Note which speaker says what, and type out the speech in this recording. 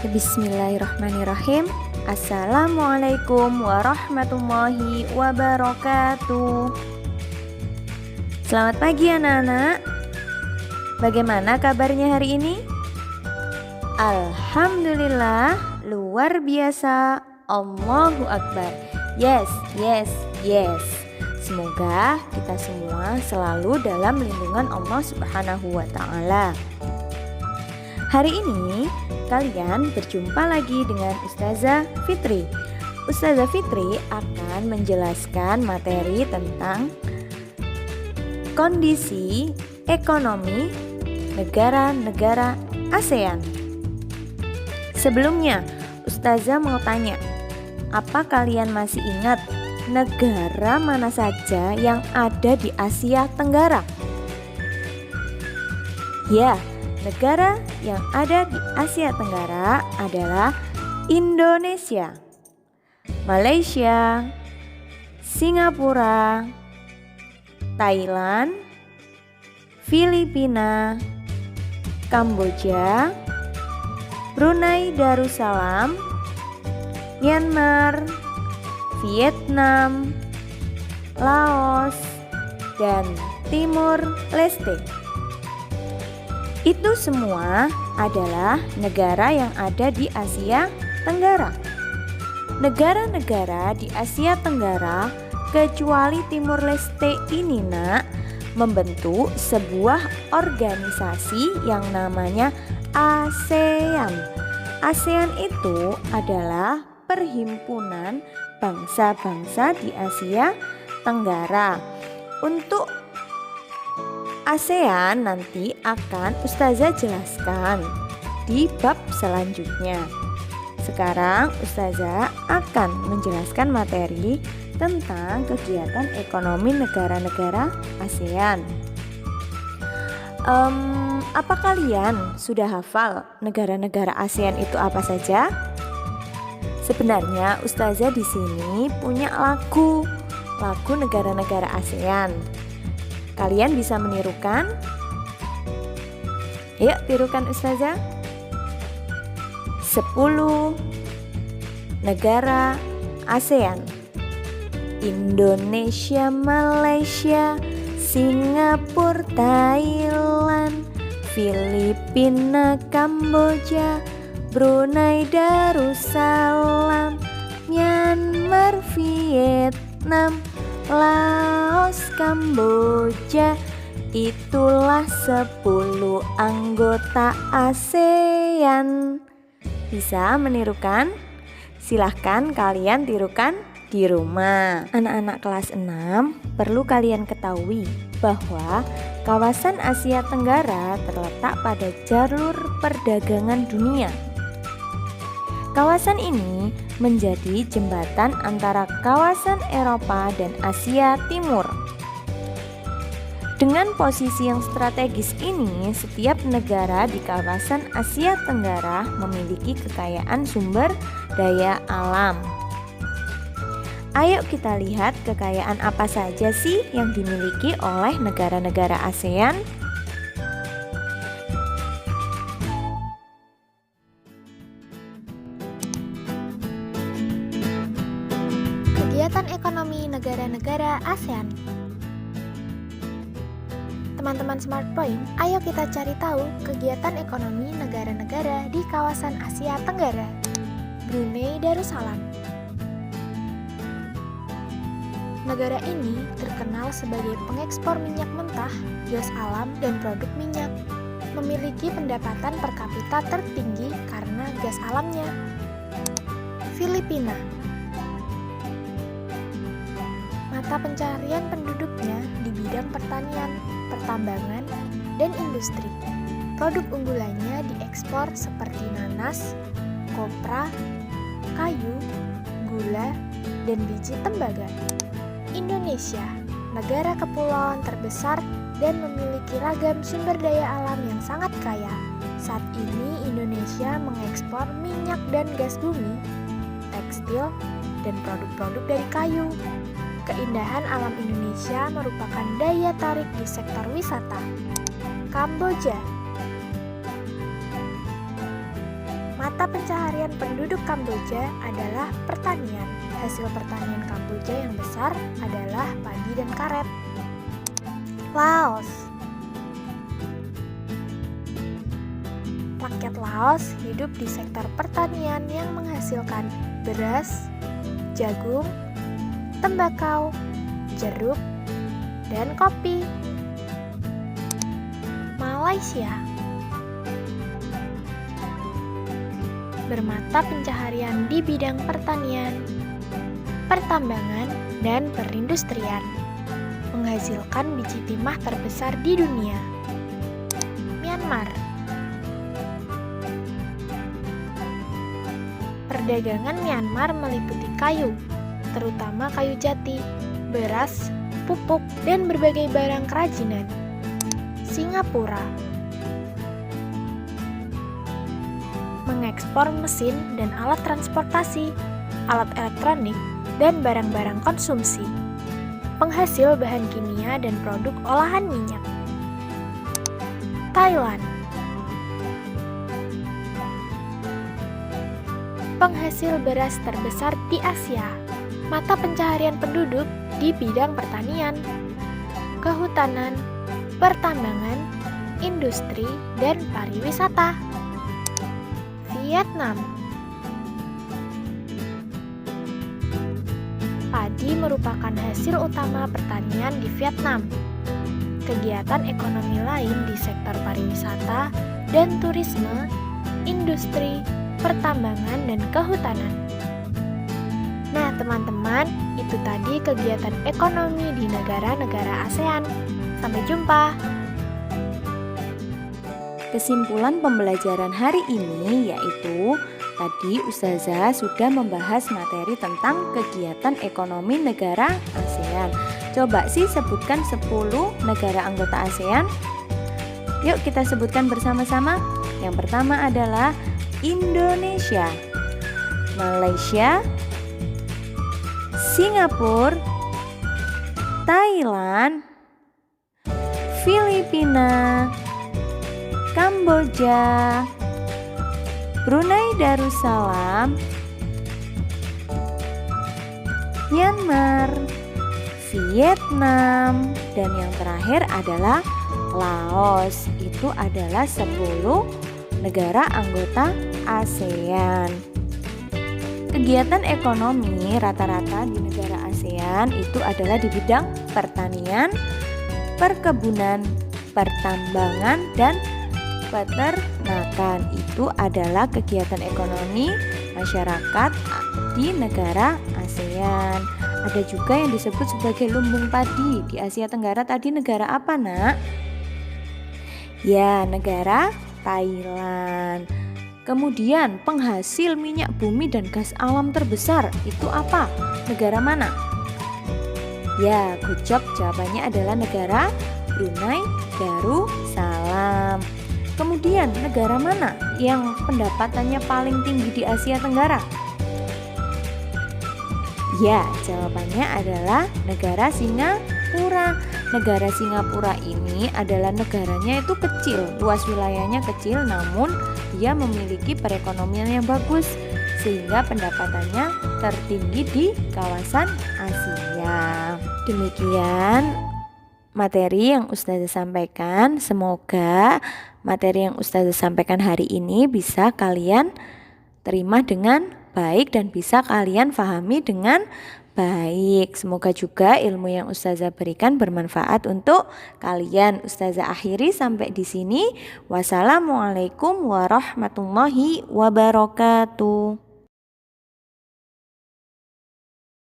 Speaker 1: Bismillahirrahmanirrahim. Assalamualaikum warahmatullahi wabarakatuh. Selamat pagi anak-anak. Bagaimana kabarnya hari ini? Alhamdulillah, luar biasa. Allahu Akbar. Yes. Semoga kita semua selalu dalam lindungan Allah Subhanahu wa Ta'ala. Hari ini kalian berjumpa lagi dengan Ustazah Fitri. Ustazah Fitri akan menjelaskan materi tentang kondisi ekonomi negara-negara ASEAN. Sebelumnya, Ustazah mau tanya, apa kalian masih ingat negara mana saja yang ada di Asia Tenggara? Ya, negara yang ada di Asia Tenggara adalah Indonesia, Malaysia, Singapura, Thailand, Filipina, Kamboja, Brunei Darussalam, Myanmar, Vietnam, Laos, dan Timur Leste. Itu semua adalah negara yang ada di Asia Tenggara. Negara-negara di Asia Tenggara kecuali Timur Leste ini membentuk sebuah organisasi yang namanya ASEAN. ASEAN itu adalah perhimpunan bangsa-bangsa di Asia Tenggara. Untuk ASEAN nanti akan Ustazah jelaskan di bab selanjutnya. Sekarang Ustazah akan menjelaskan materi tentang kegiatan ekonomi negara-negara ASEAN. Apa kalian sudah hafal negara-negara ASEAN itu apa saja? Sebenarnya Ustazah di sini punya lagu negara-negara ASEAN. Kalian bisa menirukan? Yuk tirukan Ustazah. 10 negara ASEAN: Indonesia, Malaysia, Singapura, Thailand, Filipina, Kamboja, Brunei Darussalam, Myanmar, Vietnam, Laos, Kamboja. Itulah 10 anggota ASEAN. Bisa menirukan? Silahkan kalian tirukan di rumah. Anak-anak kelas 6, perlu kalian ketahui bahwa kawasan Asia Tenggara terletak pada jalur perdagangan dunia. Kawasan ini menjadi jembatan antara kawasan Eropa dan Asia Timur. Dengan posisi yang strategis ini, setiap negara di kawasan Asia Tenggara memiliki kekayaan sumber daya alam. Ayo kita lihat kekayaan apa saja sih yang dimiliki oleh negara-negara ASEAN.
Speaker 2: Kegiatan ekonomi negara-negara ASEAN. Teman-teman Smart Point, ayo kita cari tahu kegiatan ekonomi negara-negara di kawasan Asia Tenggara. Brunei Darussalam. Negara ini terkenal sebagai pengekspor minyak mentah, gas alam, dan produk minyak. Memiliki pendapatan per kapita tertinggi karena gas alamnya. Filipina. Mata pencarian penduduknya di bidang pertanian, pertambangan, dan industri. Produk unggulannya diekspor seperti nanas, kopra, kayu, gula, dan biji tembaga. Indonesia, negara kepulauan terbesar dan memiliki ragam sumber daya alam yang sangat kaya. Saat ini Indonesia mengekspor minyak dan gas bumi, tekstil, dan produk-produk dari kayu. Keindahan alam Indonesia merupakan daya tarik di sektor wisata. Kamboja. Mata pencaharian penduduk Kamboja adalah pertanian. Hasil pertanian Kamboja yang besar adalah padi dan karet. Laos. Rakyat Laos hidup di sektor pertanian yang menghasilkan beras, jagung, tembakau, jeruk, dan kopi. Malaysia bermata pencaharian di bidang pertanian, pertambangan, dan perindustrian, menghasilkan biji timah terbesar di dunia. Myanmar. Perdagangan Myanmar meliputi kayu, terutama kayu jati, beras, pupuk, dan berbagai barang kerajinan. Singapura mengekspor mesin dan alat transportasi, alat elektronik, dan barang-barang konsumsi, penghasil bahan kimia dan produk olahan minyak. Thailand penghasil beras terbesar di Asia, mata pencaharian penduduk di bidang pertanian, kehutanan, pertambangan, industri, dan pariwisata. Vietnam. Padi merupakan hasil utama pertanian di Vietnam. Kegiatan ekonomi lain di sektor pariwisata dan turisme, industri, pertambangan, dan kehutanan. Nah, teman-teman, itu tadi kegiatan ekonomi di negara-negara ASEAN. Sampai jumpa.
Speaker 1: Kesimpulan pembelajaran hari ini yaitu tadi Ustazah sudah membahas materi tentang kegiatan ekonomi negara ASEAN. Coba sih sebutkan 10 negara anggota ASEAN. Yuk kita sebutkan bersama-sama. Yang pertama adalah Indonesia, Malaysia, Singapura, Thailand, Filipina, Kamboja, Brunei Darussalam, Myanmar, Vietnam, dan yang terakhir adalah Laos. Itu adalah 10 negara anggota ASEAN. Kegiatan ekonomi rata-rata di negara ASEAN itu adalah di bidang pertanian, perkebunan, pertambangan, dan peternakan. Itu adalah kegiatan ekonomi masyarakat di negara ASEAN. Ada juga yang disebut sebagai lumbung padi. Di Asia Tenggara tadi negara apa, Nak? Ya, negara Thailand. Kemudian penghasil minyak bumi dan gas alam terbesar itu apa? Negara mana? Ya, good job, jawabannya adalah negara Brunei Darussalam. Kemudian negara mana yang pendapatannya paling tinggi di Asia Tenggara? Ya, jawabannya adalah negara Singapura. Negara Singapura ini adalah negaranya itu kecil, luas wilayahnya kecil, namun dia memiliki perekonomian yang bagus sehingga pendapatannya tertinggi di kawasan Asia. Demikian materi yang Ustazah sampaikan. Semoga materi yang Ustazah sampaikan hari ini bisa kalian terima dengan baik dan bisa kalian pahami dengan baik. Semoga juga ilmu yang Ustazah berikan bermanfaat untuk kalian. Ustazah akhiri sampai di sini. Wassalamualaikum warahmatullahi wabarakatuh.